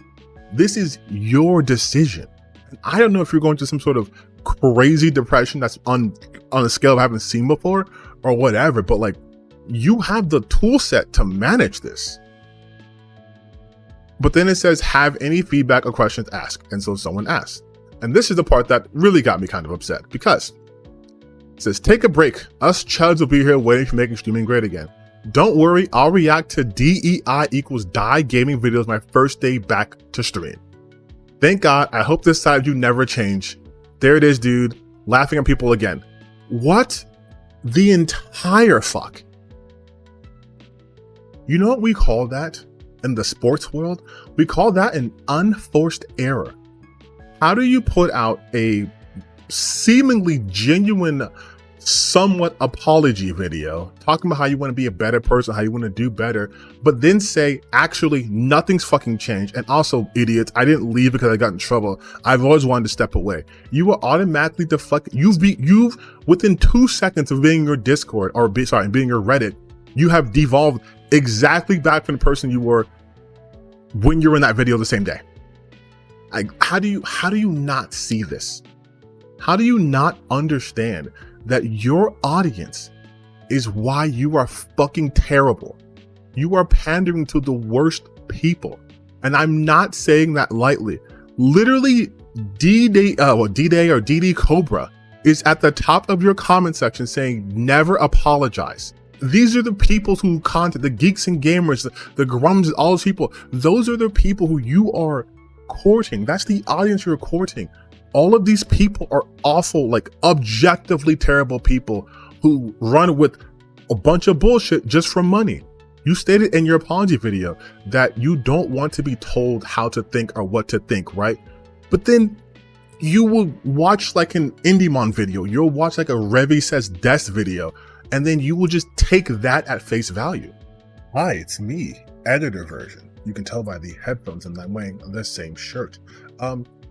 This is your decision. And I don't know if you're going through some sort of crazy depression that's on a scale I haven't seen before or whatever, but like, you have the tool set to manage this. But then it says, have any feedback or questions asked. And so someone asked. And this is the part that really got me kind of upset, because it says, take a break. Us chuds will be here waiting for making streaming great again. Don't worry, I'll react to DEI equals die gaming videos my first day back to stream. Thank God, I hope this side of you never change. There it is, dude, laughing at people again. What the entire fuck? You know what we call that in the sports world? We call that an unforced error. How do you put out a seemingly genuine, somewhat apology video talking about how you want to be a better person, how you want to do better, but then say, actually, nothing's fucking changed. And also, idiots, I didn't leave because I got in trouble. I've always wanted to step away. You are automatically you've within 2 seconds of being your Discord or being your Reddit, you have devolved exactly back from the person you were when you were in that video the same day. Like, how do you not see this? How do you not understand that your audience is why you are fucking terrible? You are pandering to the worst people. And I'm not saying that lightly. Literally, D-Day or DD Cobra is at the top of your comment section saying, never apologize. These are the people who content, the geeks and gamers, the grums, all those people. Those are the people who you are courting. That's the audience you're courting. All of these people are awful, like objectively terrible people who run with a bunch of bullshit just for money. You stated in your apology video that you don't want to be told how to think or what to think, right? But then you will watch like an Indymon video, you'll watch like a Revi Says Des video, and then you will just take that at face value. Hi, it's me, editor version. You can tell by the headphones and I'm wearing the same shirt.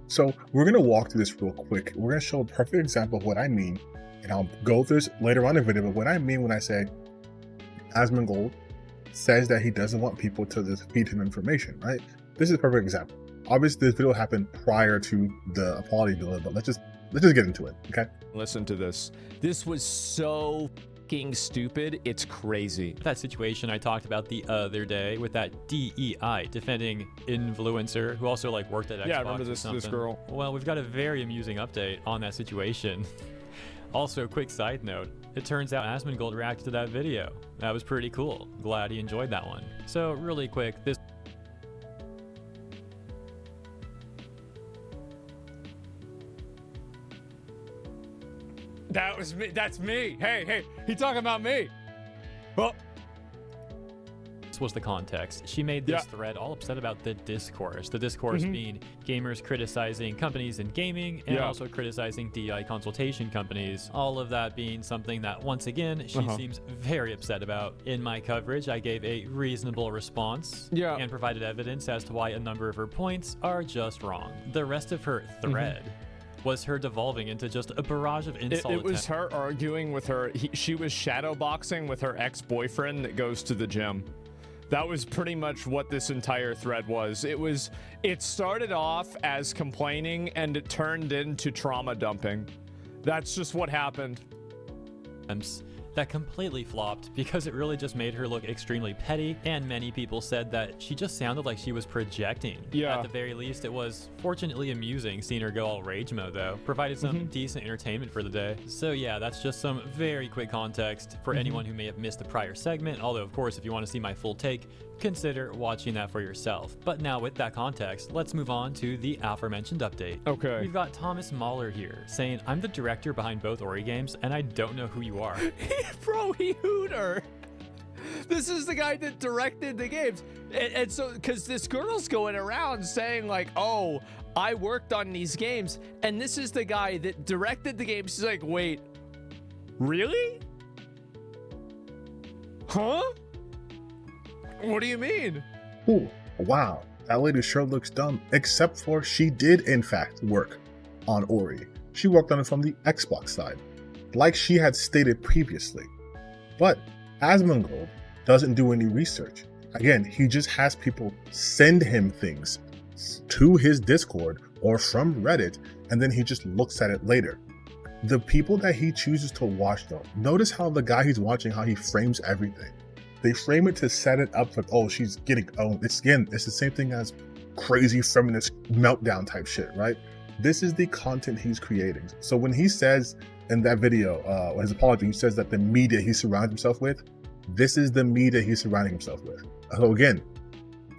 So we're gonna walk through this real quick. We're gonna show a perfect example of what I mean, and I'll go through this later on in the video, but what I mean when I say Asmongold says that he doesn't want people to just feed him information, right? This is a perfect example. Obviously, this video happened prior to the apology video, but let's just get into it, okay? Listen to this. This was so fucking stupid. It's crazy. That situation I talked about the other day with that DEI defending influencer who also like worked at Xbox. Yeah, I remember this girl. Well, we've got a very amusing update on that situation. Also, quick side note, it turns out Asmongold reacted to that video. That was pretty cool. Glad he enjoyed that one. So really quick, this That was me. That's me. Hey, he talking about me. Well, was the context. She made this thread all upset about the discourse. The discourse being gamers criticizing companies in gaming and also criticizing DI consultation companies. All of that being something that, once again, she seems very upset about. In my coverage, I gave a reasonable response and provided evidence as to why a number of her points are just wrong. The rest of her thread was her devolving into just a barrage of insult. It was her arguing with her. She was shadowboxing with her ex-boyfriend that goes to the gym. That was pretty much what this entire thread was. It started off as complaining and it turned into trauma dumping. That's just what happened. That completely flopped because it really just made her look extremely petty, and many people said that she just sounded like she was projecting. At the very least, it was fortunately amusing seeing her go all rage mode though. Provided some decent entertainment for the day. So yeah, that's just some very quick context for anyone who may have missed the prior segment, although of course if you want to see my full take, consider watching that for yourself. But now with that context, let's move on to the aforementioned update. Okay. We've got Thomas Mahler here saying, I'm the director behind both Ori games and I don't know who you are. Bro, he hooter. This is the guy that directed the games. And so, because this girl's going around saying like, oh, I worked on these games. And this is the guy that directed the games. She's like, wait, really? Huh? What do you mean? Ooh, wow, that lady sure looks dumb, except for she did in fact work on Ori. She worked on it from the Xbox side, like she had stated previously. But Asmongold doesn't do any research. Again, he just has people send him things to his Discord or from Reddit, and then he just looks at it later. The people that he chooses to watch though, notice how the guy he's watching, how he frames everything. They frame it to set it up for, oh, she's getting owned. It's the same thing as crazy feminist meltdown type shit, right? This is the content he's creating. So when he says in that video, his apology, he says that the media he surrounds himself with, this is the media he's surrounding himself with. So again,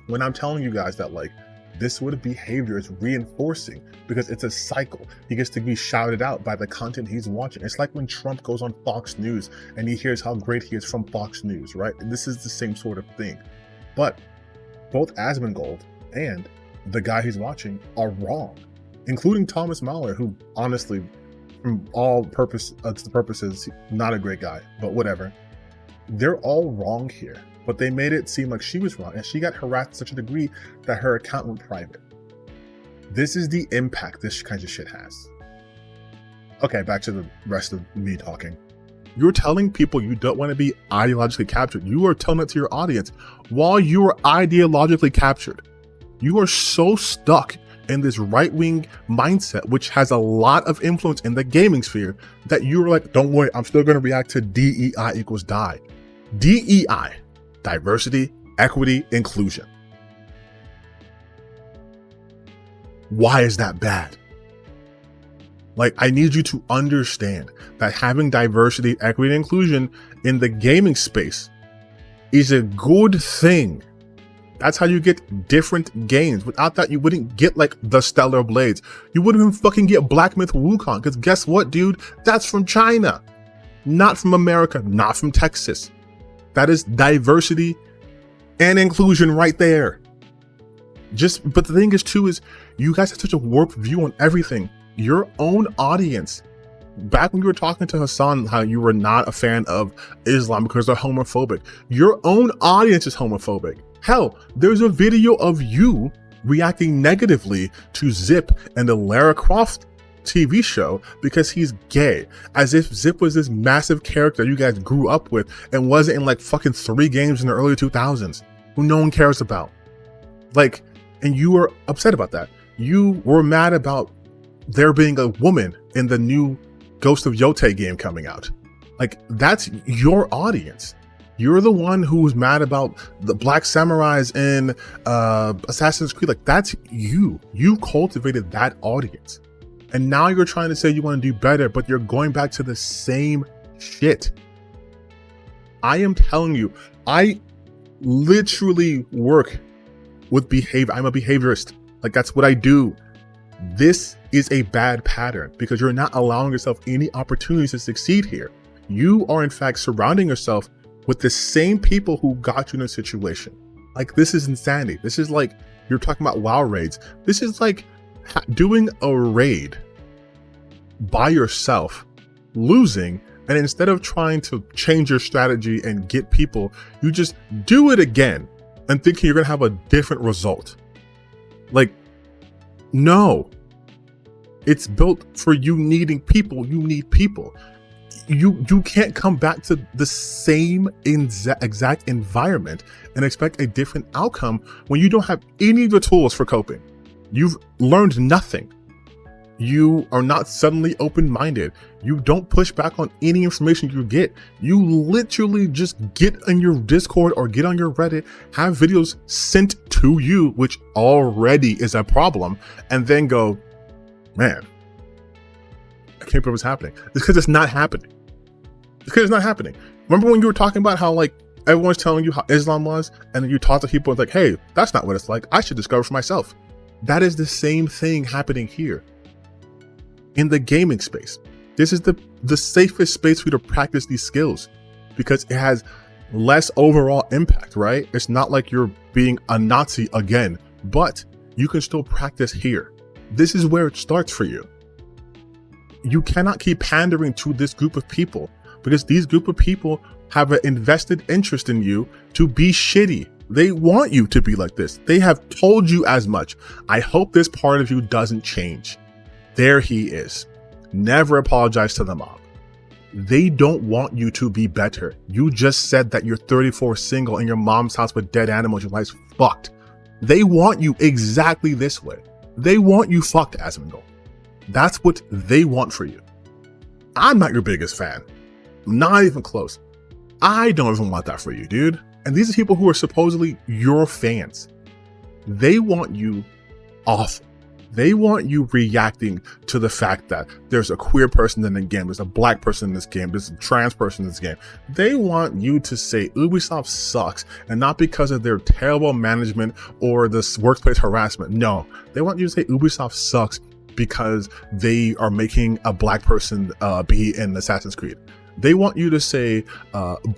when I'm telling you guys that like, this sort of behavior is reinforcing because it's a cycle. He gets to be shouted out by the content he's watching. It's like when Trump goes on Fox News and he hears how great he is from Fox News, right? This is the same sort of thing. But both Asmongold and the guy he's watching are wrong, including Thomas Mahler, who honestly, from all purposes, not a great guy, but whatever. They're all wrong here. But they made it seem like she was wrong, and she got harassed to such a degree that her account went private. This is the impact this kind of shit has. Okay, back to the rest of me talking. You're telling people you don't want to be ideologically captured. You are telling it to your audience while you are ideologically captured. You are so stuck in this right-wing mindset, which has a lot of influence in the gaming sphere, that you're like, don't worry, I'm still going to react to DEI equals die. DEI. Diversity, equity, inclusion. Why is that bad? Like, I need you to understand that having diversity, equity, and inclusion in the gaming space is a good thing. That's how you get different games. Without that, you wouldn't get like the Stellar Blades. You wouldn't even fucking get Black Myth Wukong, because guess what, dude? That's from China, not from America, not from Texas. That is diversity and inclusion right there. But the thing is too, is you guys have such a warped view on everything. Your own audience, back when you were talking to Hassan, how you were not a fan of Islam because they're homophobic. Your own audience is homophobic. Hell, there's a video of you reacting negatively to Zip and the Lara Croft TV show because he's gay, as if Zip was this massive character you guys grew up with and wasn't in like fucking 3 games in the early 2000s who no one cares about. Like, and you were upset about that. You were mad about there being a woman in the new Ghost of Yotei game coming out. Like, that's your audience. You're the one who's mad about the black samurais in Assassin's Creed. Like, that's you. You cultivated that audience. And now you're trying to say you want to do better, but you're going back to the same shit. I am telling you, I literally work with behavior. I'm a behaviorist. Like, that's what I do. This is a bad pattern because you're not allowing yourself any opportunities to succeed here. You are in fact surrounding yourself with the same people who got you in a situation. Like, this is insanity. This is like, you're talking about WoW raids. This is like doing a raid by yourself, losing, and instead of trying to change your strategy and get people, you just do it again and thinking you're gonna have a different result. Like, no. It's built for you needing people. You need people. You can't come back to the same exact environment and expect a different outcome when you don't have any of the tools for coping. You've learned nothing. You are not suddenly open-minded. You don't push back on any information you get. You literally just get on your Discord or get on your Reddit, have videos sent to you, which already is a problem, and then go, man, I can't believe it's happening. It's because it's not happening. It's because it's not happening. Remember when you were talking about how like everyone's telling you how Islam was, and then you talk to people and it's like, hey, that's not what it's like. I should discover for myself. That is the same thing happening here. In the gaming space, this is the safest space for you to practice these skills because it has less overall impact, right? It's not like you're being a Nazi again, but you can still practice here. This is where it starts for you. You cannot keep pandering to this group of people because these group of people have an invested interest in you to be shitty. They want you to be like this. They have told you as much. I hope this part of you doesn't change. There he is. Never apologize to the mob. They don't want you to be better. You just said that you're 34 single in your mom's house with dead animals. Your life's fucked. They want you exactly this way. They want you fucked, Asmongold. That's what they want for you. I'm not your biggest fan. Not even close. I don't even want that for you, dude. And these are people who are supposedly your fans. They want you off. They want you reacting to the fact that there's a queer person in the game, there's a black person in this game, there's a trans person in this game. They want you to say Ubisoft sucks, and not because of their terrible management or this workplace harassment. No, they want you to say Ubisoft sucks because they are making a black person be in Assassin's Creed. They want you to say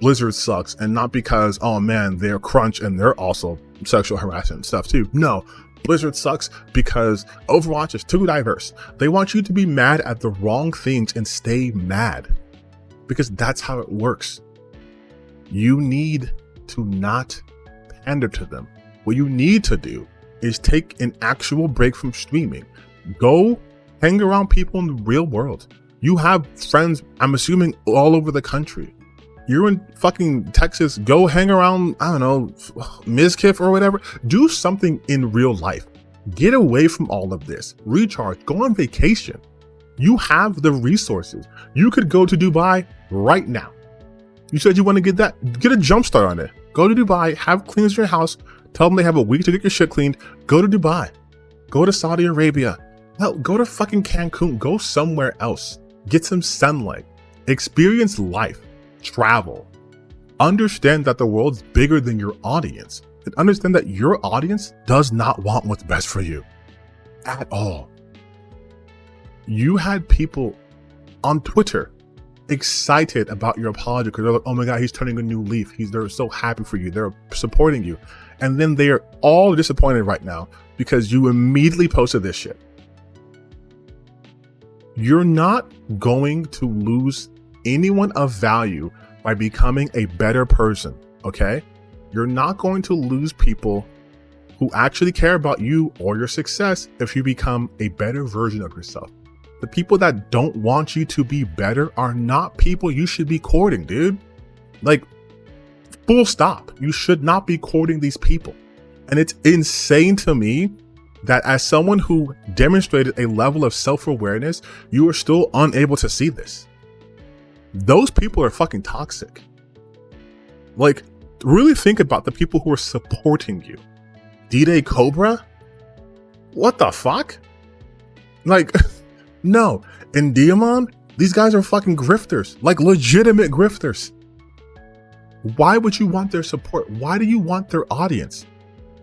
Blizzard sucks, and not because, oh man, they're crunch and they're also sexual harassment stuff too. No. Blizzard sucks because Overwatch is too diverse. They want you to be mad at the wrong things and stay mad because that's how it works. You need to not pander to them. What you need to do is take an actual break from streaming. Go hang around people in the real world. You have friends, I'm assuming, all over the country. You're in fucking Texas, go hang around, I don't know, Mizkif or whatever. Do something in real life. Get away from all of this. Recharge, go on vacation. You have the resources. You could go to Dubai right now. You said you want to get that, get a jump start on it. Go to Dubai, have cleaners in your house, tell them they have a week to get your shit cleaned. Go to Dubai, go to Saudi Arabia. Hell, go to fucking Cancun, go somewhere else. Get some sunlight, experience life. Travel. Understand that the world's bigger than your audience, and understand that your audience does not want what's best for you at all. You had people on Twitter excited about your apology because they're like, oh my God, he's turning a new leaf. They're so happy for you. They're supporting you. And then they're all disappointed right now because you immediately posted this shit. You're not going to lose anyone of value by becoming a better person, okay? You're not going to lose people who actually care about you or your success if you become a better version of yourself. The people that don't want you to be better are not people you should be courting, dude. Like, full stop. You should not be courting these people. And it's insane to me that as someone who demonstrated a level of self-awareness, you are still unable to see this. Those people are fucking toxic. Like, really think about the people who are supporting you. D-Day Cobra? What the fuck? Like, no. In Diamond, these guys are fucking grifters. Like, legitimate grifters. Why would you want their support? Why do you want their audience?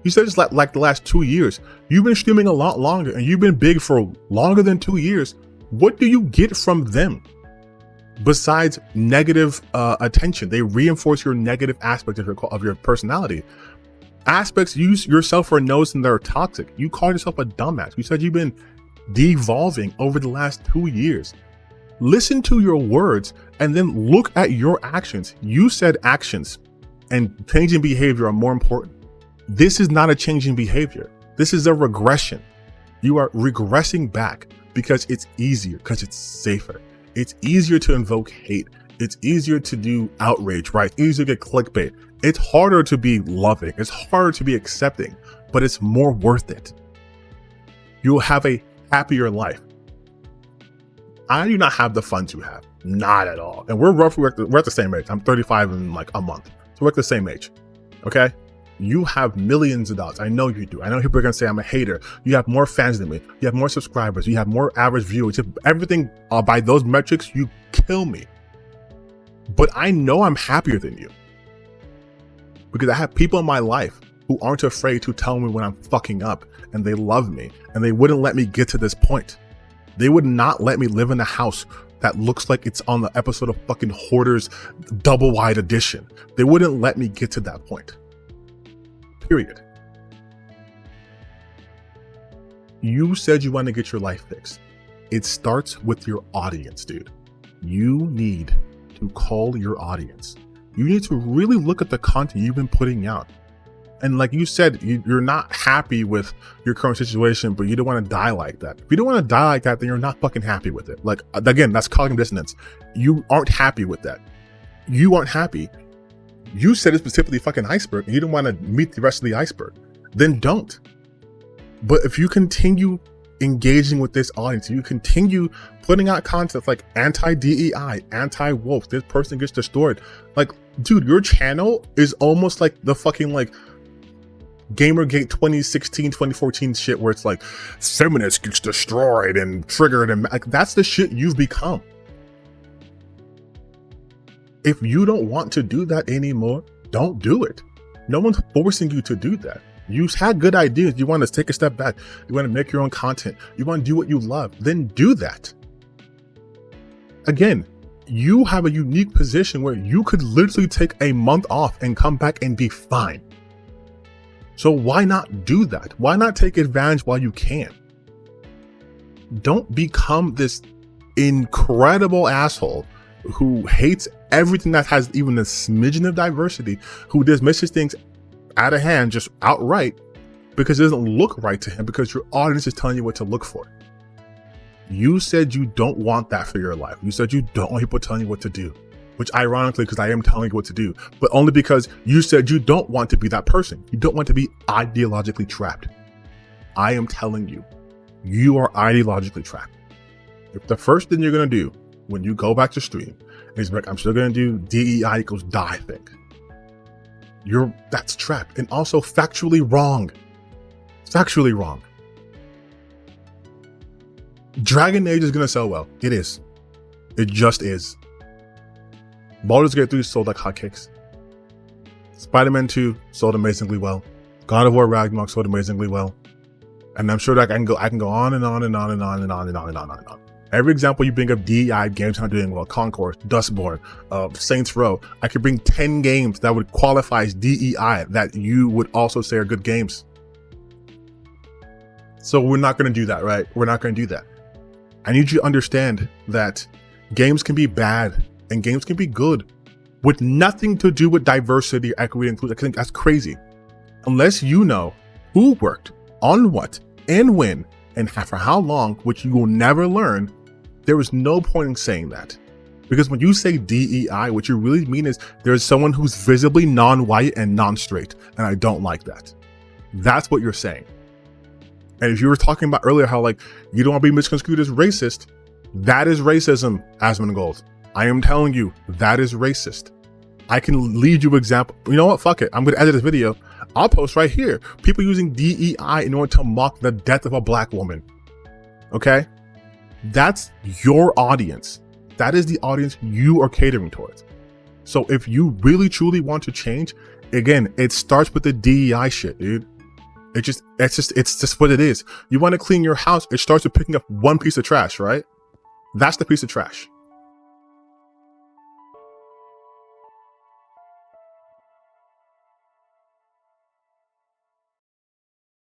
You said it's like the last 2 years. You've been streaming a lot longer and you've been big for longer than 2 years. What do you get from them besides negative attention? They reinforce your negative aspect of your personality. Aspects you yourself are noticing that are toxic. You call yourself a dumbass. You said you've been devolving over the last 2 years. Listen to your words and then look at your actions. You said actions and changing behavior are more important. This is not a change in behavior. This is a regression. You are regressing back because it's easier, because it's safer. It's easier to invoke hate. It's easier to do outrage, right? It's easier to get clickbait. It's harder to be loving. It's harder to be accepting, but it's more worth it. You'll have a happier life. I do not have the funds you have. Not at all. And we're at the same age. I'm 35 in like a month. So we're at the same age. Okay? You have millions of dollars. I know you do. I know people are going to say I'm a hater. You have more fans than me. You have more subscribers. You have more average viewers. Everything by those metrics, you kill me. But I know I'm happier than you. Because I have people in my life who aren't afraid to tell me when I'm fucking up, and they love me, and they wouldn't let me get to this point. They would not let me live in a house that looks like it's on the episode of fucking Hoarders Double Wide Edition. They wouldn't let me get to that point. Period. You said you want to get your life fixed. It starts with your audience, dude. You need to call your audience. You need to really look at the content you've been putting out. And like you said, you're not happy with your current situation, but you don't want to die like that. If you don't want to die like that, then you're not fucking happy with it. Like, again, that's cognitive dissonance. You aren't happy with that. You aren't happy. You said it's specifically fucking iceberg and you don't want to meet the rest of the iceberg. Then don't. But if you continue engaging with this audience, you continue putting out content like anti-DEI, anti-woke, this person gets destroyed. Like, dude, your channel is almost like the fucking like Gamergate 2016, 2014 shit where it's like feminist gets destroyed and triggered and like that's the shit you've become. If you don't want to do that anymore, don't do it. No one's forcing you to do that. You had good ideas. You want to take a step back. You want to make your own content. You want to do what you love. Then do that. Again, you have a unique position where you could literally take a month off and come back and be fine. So why not do that? Why not take advantage while you can? Don't become this incredible asshole who hates everything that has even a smidgen of diversity, who dismisses things out of hand, just outright, because it doesn't look right to him, because your audience is telling you what to look for. You said you don't want that for your life. You said you don't want people telling you what to do, which ironically, because I am telling you what to do, but only because you said you don't want to be that person. You don't want to be ideologically trapped. I am telling you, you are ideologically trapped. If the first thing you're going to do when you go back to stream is like, I'm still going to do DEI equals die thing, that's trapped and also factually wrong. Factually wrong. Dragon Age is going to sell well. It is. It just is. Baldur's Gate 3 sold like hotcakes. Spider-Man 2 sold amazingly well. God of War Ragnarok sold amazingly well. And I'm sure that I can go on and on and on and on and on and on and on and on. Every example you bring of DEI games not doing well, Concourse, Dustborn, Saints Row, I could bring 10 games that would qualify as DEI that you would also say are good games. So we're not going to do that, right? We're not going to do that. I need you to understand that games can be bad and games can be good with nothing to do with diversity or equity and inclusion. I think that's crazy. Unless you know who worked on what and when and for how long, which you will never learn, there is no point in saying that. Because when you say DEI, what you really mean is there's someone who's visibly non-white and non-straight, and I don't like that. That's what you're saying. And if you were talking about earlier how like you don't want to be misconstrued as racist, that is racism, Asmongold. I am telling you, that is racist. I can lead you example. You know what? Fuck it. I'm going to edit this video. I'll post right here. People using DEI in order to mock the death of a black woman. Okay? That's your audience. That is the audience you are catering towards. So if you really truly want to change, again, it starts with the DEI shit, dude. It's just what it is. You want to clean your house, it starts with picking up one piece of trash, right? That's the piece of trash.